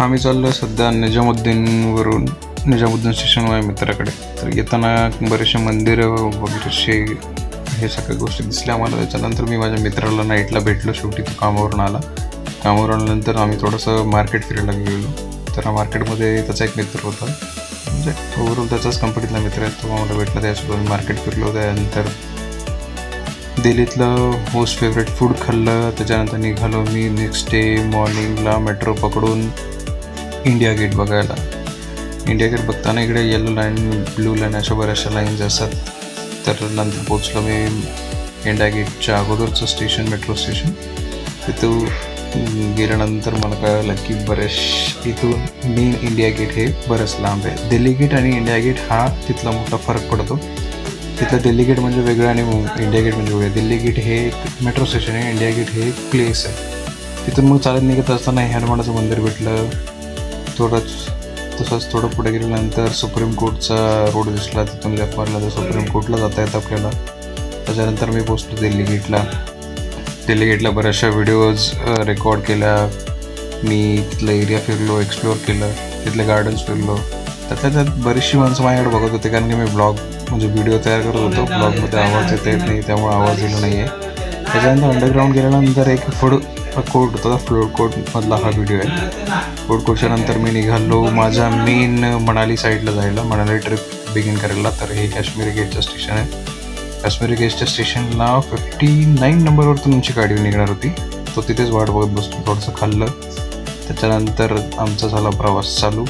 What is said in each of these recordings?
मी चाललो आहे सध्या निजामुद्दीनवरून निजामुद्दीन स्टेशन आहे मित्राकडे. तर येताना बरेचसे मंदिरं वगैरेचे हे सगळ्या गोष्टी दिसल्या मला. त्याच्यानंतर मी माझ्या मित्राला नाईटला भेटलो. शेवटी तो कामावरून आल्यानंतर आम्ही थोडंसं मार्केट फिरायला गेलो. तर मार्केटमध्ये त्याचा एक मित्र होता, म्हणजे ओव्हरऑल त्याचाच कंपनीतला मित्र आहे. तो आम्हाला भेटला, त्याच्यासोबत मी मार्केट फिरलो. त्यानंतर दिल्लीतलं मोस्ट फेवरेट फूड खाल्लं. त्याच्यानंतर निघालो मी नेक्स्ट डे मॉर्निंगला मेट्रो पकडून इंडिया गेट बघायला. इंडिया गेट बघताना इकडे येलो लाईन, ब्लू लाईन अशा बऱ्याचशा लाईन्स असतात. तर नंतर पोचलो मी इंडिया गेटच्या अगोदरचं स्टेशन, मेट्रो स्टेशन. तिथं गेल्यानंतर मला कळलं की इथून मेन इंडिया गेट हे बरंच लांब आहे. दिल्ली गेट आणि इंडिया गेट हा तिथला मोठा फरक पडतो. तिथलं दिल्ली गेट म्हणजे वेगळं आणि इंडिया गेट म्हणजे वेगळं. दिल्ली गेट हे एक मेट्रो स्टेशन आहे, इंडिया गेट हे एक प्लेस आहे. तिथून मग चालत निघत असताना हनुमानाचं मंदिर भेटलं. थोडं पुढे गेल्यानंतर सुप्रीम कोर्टचा रोड दिसला. तिथून लेफ्ट मारला तर सुप्रीम कोर्टला जाता येतं आपल्याला. त्याच्यानंतर मी पोचलो दिल्ली गेटला बऱ्याचशा व्हिडिओज रेकॉर्ड केल्या मी. तिथलं एरिया फिरलो, एक्सप्लोअर केलं, तिथले गार्डन्स फिरलो. त्यात बरीचशी माणसं माझ्याकडे बघत होते, कारण की मी व्हिडिओ तयार करत होतो. ब्लॉगमध्ये आवाज येत नाही, त्यामुळे आवाज दिला नाही आहे. त्याच्यानंतर अंडरग्राऊंड गेल्यानंतर एक फूड कोर्ट होता, फूड कोर्टमधला हा व्हिडिओ आहे. फूड कोर्टच्या नंतर मी निघालो माझ्या मेन मनाली साईडला जायला, मनाली ट्रिप बिगिन करायला. तर हे काश्मीरी गेटचं स्टेशन आहे. काश्मीरी गेटच्या स्टेशनला 59 नंबरवरतून आमची गाडी निघणार होती. तो तिथेच वाट बघत बसलो, थोडंसं खाल्लं. त्याच्यानंतर आमचा झाला प्रवास चालू.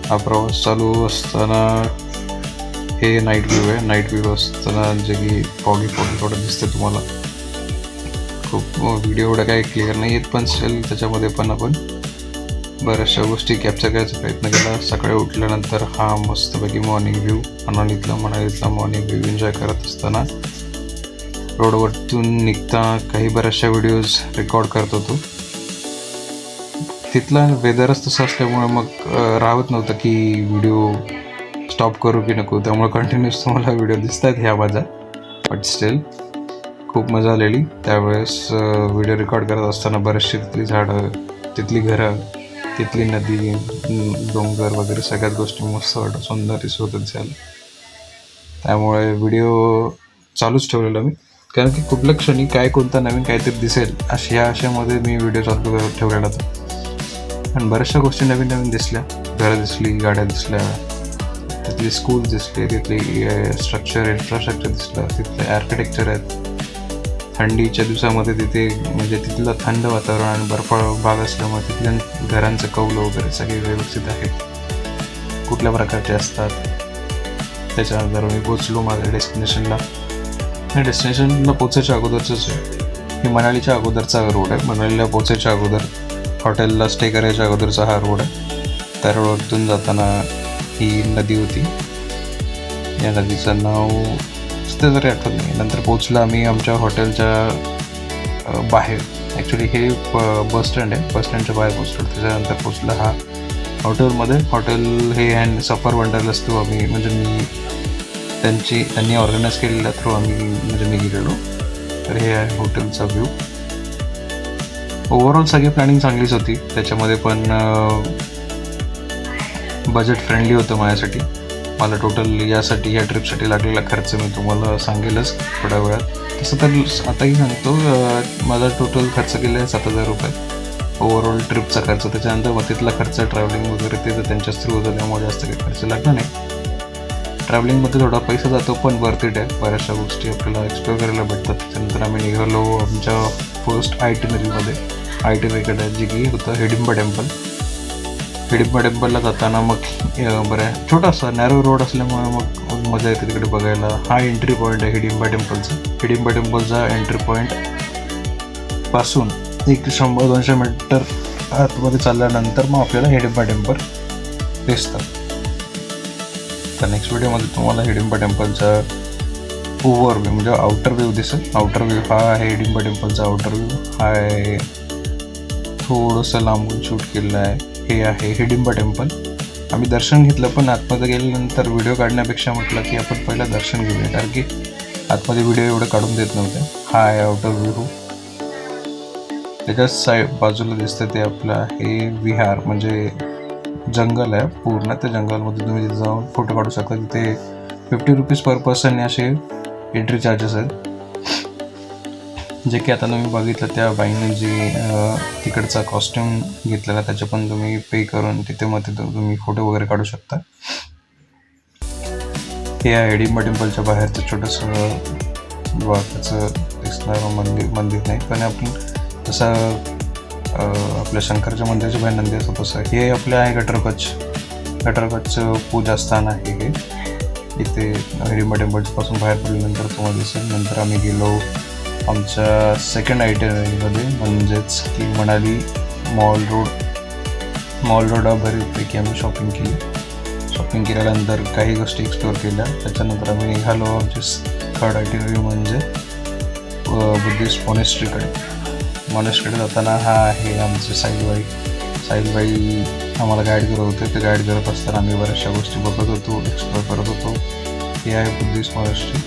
हा प्रवास चालू असताना हे नाईट व्ह्यू असताना जे की फॉगी थोडं दिसतं तुम्हाला. खूप व्हिडिओ एवढा काही क्लिअर नाही येत, पण स्टील त्याच्यामध्ये पण आपण बऱ्याचशा गोष्टी कॅप्चर करायचा प्रयत्न केला. सकाळी उठल्यानंतर हा मस्तपैकी मॉर्निंग व्ह्यू, मनालीतला मॉर्निंग व्ह्यू एन्जॉय करत असताना रोडवरतून निघता काही बऱ्याचशा व्हिडिओज रेकॉर्ड करत होतो. तिथला वेदरच तसं असल्यामुळे मग राहत नव्हतं की व्हिडिओ स्टॉप करू की नको. त्यामुळे कंटिन्युअस तुम्हाला व्हिडिओ दिसत आहेत ह्या माझ्या. बट स्टील खूप मजा आलेली त्यावेळेस व्हिडिओ रेकॉर्ड करत असताना. बरेचशी तिथली झाडं, तिथली घरं, तिथली नदी, डोंगर वगैरे सगळ्याच गोष्टी मस्त वाटत, सुंदर दिसत झालं. त्यामुळे व्हिडिओ चालूच ठेवलेला मी, कारण की कुठल्या क्षणी कोणता नवीन काहीतरी दिसेल ह्या आशेमध्ये मी व्हिडिओ चालू ठेवलेला होता. आणि बऱ्याचशा गोष्टी नवीन दिसल्या. घरं दिसली, गाड्या दिसल्या, तिथली स्कूल दिसले, तिथली इन्फ्रास्ट्रक्चर दिसलं, तिथले आर्किटेक्चर आहेत. थंडीच्या दिवसामध्ये तिथलं थंड वातावरण आणि बर्फाळ भाग असल्यामुळे तिथल्या घरांचं कौलं वगैरे सगळे व्यवस्थित आहेत, कुठल्या प्रकारचे असतात. त्याच्यानंतर मी पोचलो माझ्या डेस्टिनेशनला. पोचायच्या अगोदरच हे मनालीच्या अगोदरचा रोड आहे. मनालीला पोचायच्या अगोदर हॉटेलला स्टे करायच्या अगोदरचा हा रोड आहे. त्या रोडवरतून जाताना ही नदी होती. या नदीचं नाव ते जरी आठवत नाही. नंतर पोचला आम्ही आमच्या हॉटेलच्या बाहेर. ॲक्च्युली हे बस स्टँड आहे, बस स्टँडच्या बाहेर पोचलो. त्याच्यानंतर पोचला हा हॉटेल हे अँड सफर वंडरलस थ्रू आम्ही त्यांनी ऑर्गनाईज केलेल्या थ्रू मी गेलेलो. तर हे आहे हॉटेलचा व्ह्यू. ओव्हरऑल सगळी प्लॅनिंग चांगलीच होती. त्याच्यामध्ये पण बजेट फ्रेंडली होतं माझ्यासाठी. मला टोटल या ट्रिपसाठी लागलेला खर्च मी तुम्हाला सांगेलच थोड्या वेळात. तसं तर आताही सांगतो, माझा टोटल खर्च केला आहे 7,000 रुपये ओव्हरऑल ट्रिपचा खर्च. त्याच्यानंतर मग तिथला खर्च ट्रॅव्हलिंग वगैरे ते तर त्यांच्याच थ्रू होतं, त्यामुळे जास्त काही खर्च लागला नाही. ट्रॅव्हलिंगमध्ये थोडा पैसा जातो, पण वर्थ इट आहे. बऱ्याचशा गोष्टी आपल्याला एक्सप्लोअर करायला भेटतात. त्याच्यानंतर आम्ही निघालो आमच्या फर्स्ट आयटिनरीकडे, जे की होतं हिडिंबा टेम्पलला जाताना. मग छोटासा नॅरो रोड असल्यामुळे मग मजा येते तिकडे बघायला. हा एंट्री पॉईंट आहे हिडिंबा टेम्पलचा एंट्री पॉईंट पासून 100-200 मीटर आतमध्ये चालल्यानंतर मग आपल्याला हिडिंबा टेम्पल दिसतं. तर नेक्स्ट व्हिडिओमध्ये तुम्हाला हिडिंबा टेम्पलचा ओव्हरव्ह्यू म्हणजे आउटर व्ह्यू दिसेल. आउटर व्ह्यू हा आहे हिडिंबा टेम्पलचा आउटर व्ह्यू. हा आहे थोडंसं लांबून शूट केलेलं आहे. हे आहे हिडिंबा टेम्पल. आम्ही दर्शन घेतलं, पण आतमध्ये गेल्यानंतर व्हिडिओ काढण्यापेक्षा म्हटलं की आपण पहिलं दर्शन घेऊया, कारण की आतमध्ये व्हिडिओ एवढं काढून देत नव्हते. हा आहे आउटर व्ह्यू. त्याच्या बाजूला दिसतं ते आपलं आहे विहार, म्हणजे जंगल आहे पूर्ण. त्या जंगलमध्ये तुम्ही तिथे जाऊन फोटो काढू शकता. तिथे 50 रुपीज पर पर्सन असे एंट्री चार्जेस आहेत, जे की आता तुम्ही बघितलं त्या बाईने जे तिकडचा कॉस्ट्युम घेतलेला त्याचे पण तुम्ही पे करून तिथे मध्ये तुम्ही फोटो वगैरे काढू शकता. हे आहे हिडिंबा टेम्पलच्या बाहेरचं छोटंसं द्वारकाचं दिसणारं मंदिर नाही, पण आपण जसं आपल्या शंकरच्या मंदिराच्या बाहेर नंदी असतं तसं हे आपलं आहे गटरकच्चं पूजास्थान आहे हे. इथे हिडिंबा टेम्पलपासून बाहेर पडल्यानंतर तुम्हाला दिसेल. नंतर आम्ही गेलो आमच्या सेकंड आयटनरीमध्ये, म्हणजेच की मनाली मॉल रोड बऱ्यापैकी आम्ही शॉपिंग केल्यानंतर काही गोष्टी एक्सप्लोअर केल्या. त्याच्यानंतर आम्ही निघालो आमची थर्ड आयटनरी म्हणजे बुद्धिस्ट मॉनेस्ट्रीकडे जाताना. हा आहे आमचे साहिलबाई आम्हाला गाईड करत होते. ते गाईड करत असताना आम्ही बऱ्याचशा गोष्टी बघत होतो, एक्सप्लोअर करत होतो. हे आहे बुद्धिस्ट मॉनेस्ट्री.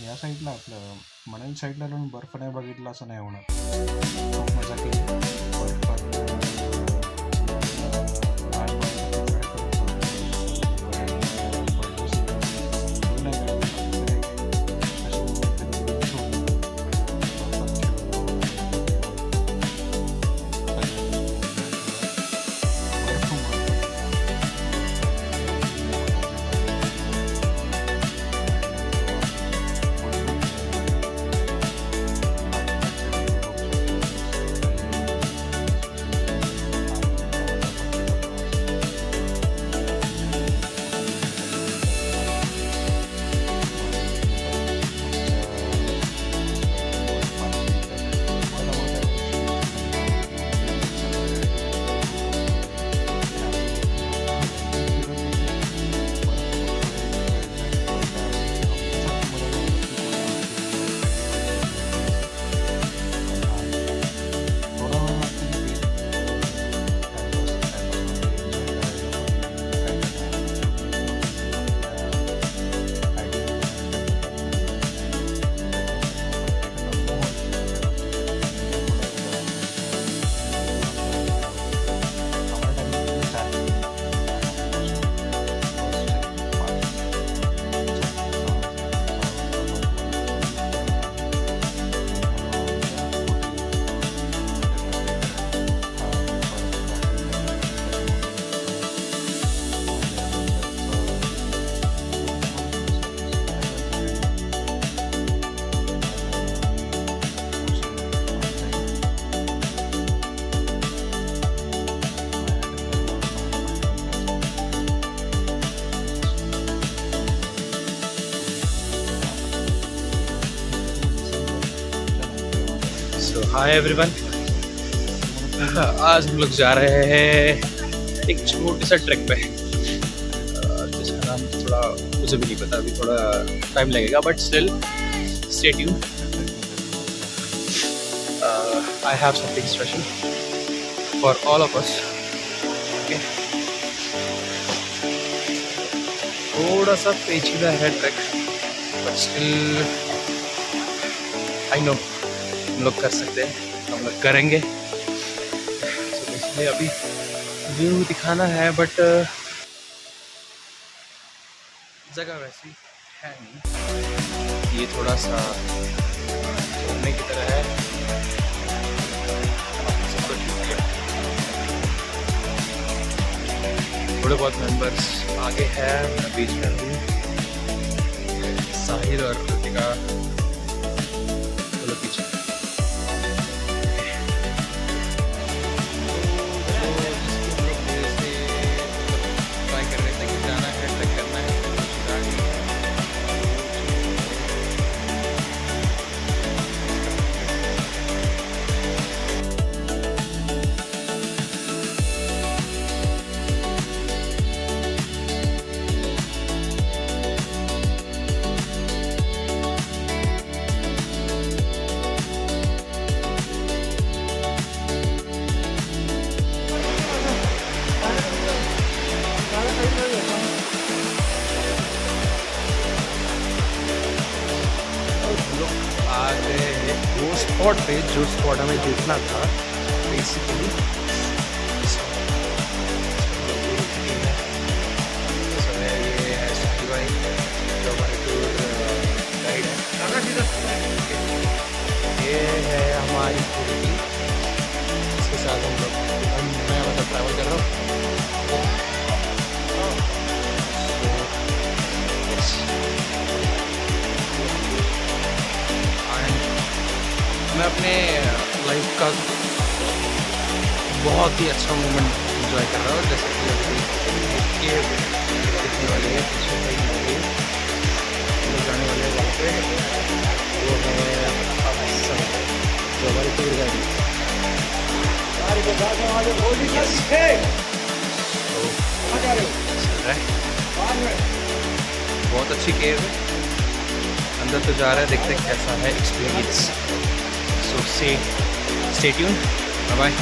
या साईडला आपलं मनाली साईडला जाऊन बर्फ नाही बघितला असं नाही होणार. खूप मजा केली हाय एवरीवन, आज हम लोग जा रहे हैं एक छोटे सा ट्रैक पे जिसका नाम थोड़ा मुझे भी नहीं पता, अभी थोड़ा टाइम लगेगा, but still stay tune. I have something special for all of us. Okay, थोड़ा सा पेचीदा है track, but still I know हम लोग कर सकते हैं, हम लोग करेंगे. तो इसलिए अभी व्यू दिखाना है, बट जगह वैसी है नहीं. ये थोड़ा सा घूमने की तरह है. सब कुछ ठीक है. थोड़े बहुत मेंबर्स आगे हैं, मैं बीच में हूँ. साहिल और कृतिका चलो पीछे. वो स्पॉट पे जो स्पॉट हमें देखना था बेसिकली, ये है सुखी भाई जो हमारे टूर गाइड है. ये है हमारी पूरी टीम, इसके साथ हम लोग मैं मतलब ट्रैवल कर रहा हूँ. मैं अपने लाइफ का बहुत ही अच्छा मोमेंट एंजॉय कर रहा हूँ. जैसे कि अभी ये दिखने वाले है पीछे जाने वाले वहाँ पे वो है जो हमारी टूर गाड़ी. बहुत अच्छी केव है, अंदर तो जा रहा है, देखते हैं कैसा है experience. So stay tuned. Bye bye.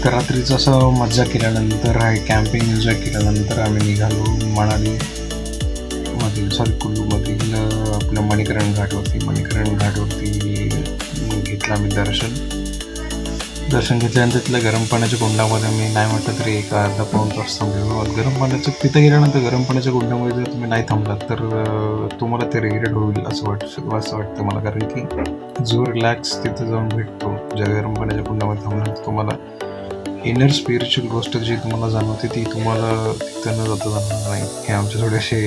तर रात्रीचं असं मज्जा केल्यानंतर कॅम्पिंग एन्जॉय केल्यानंतर आम्ही निघालो मनाली कुल्लूमधील आपल्या मणिकरण घाटवरती घेतलं आम्ही दर्शन घेतल्यानंतर तिथल्या गरम पाण्याच्या कुंडामध्ये मी नाही म्हटलं तरी एक अर्धा पाऊण तास थांबलेलो. गरम पाण्याचं तिथं गेल्यानंतर गरम पाण्याच्या कुंडामध्ये जर तुम्ही नाही थांबलात तर तुम्हाला ते रिग्रेट होईल असं वाटतं मला, कारण की जो रिलॅक्स तिथं जाऊन भेटतो ज्या गरम पाण्याच्या कुंडामध्ये थांबल्यानंतर तुम्हाला इनर स्पिरिच्युअल गोष्ट जी तुम्हाला जाणवते ती तुम्हाला तिथं न जाता जाणार नाही. हे आमचे थोडेसे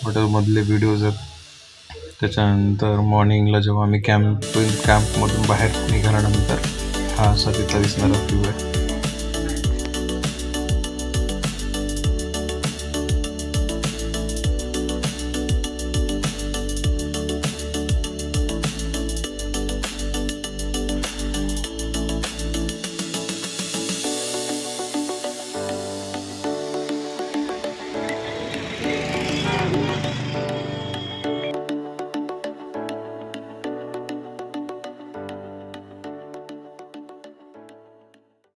हॉटेलमधले व्हिडिओज आहेत. त्याच्यानंतर मॉर्निंगला जेव्हा आम्ही कॅम्पमधून बाहेर निघाल्यानंतर हा असा तिथला दिसणारा व्ह्यू आहे.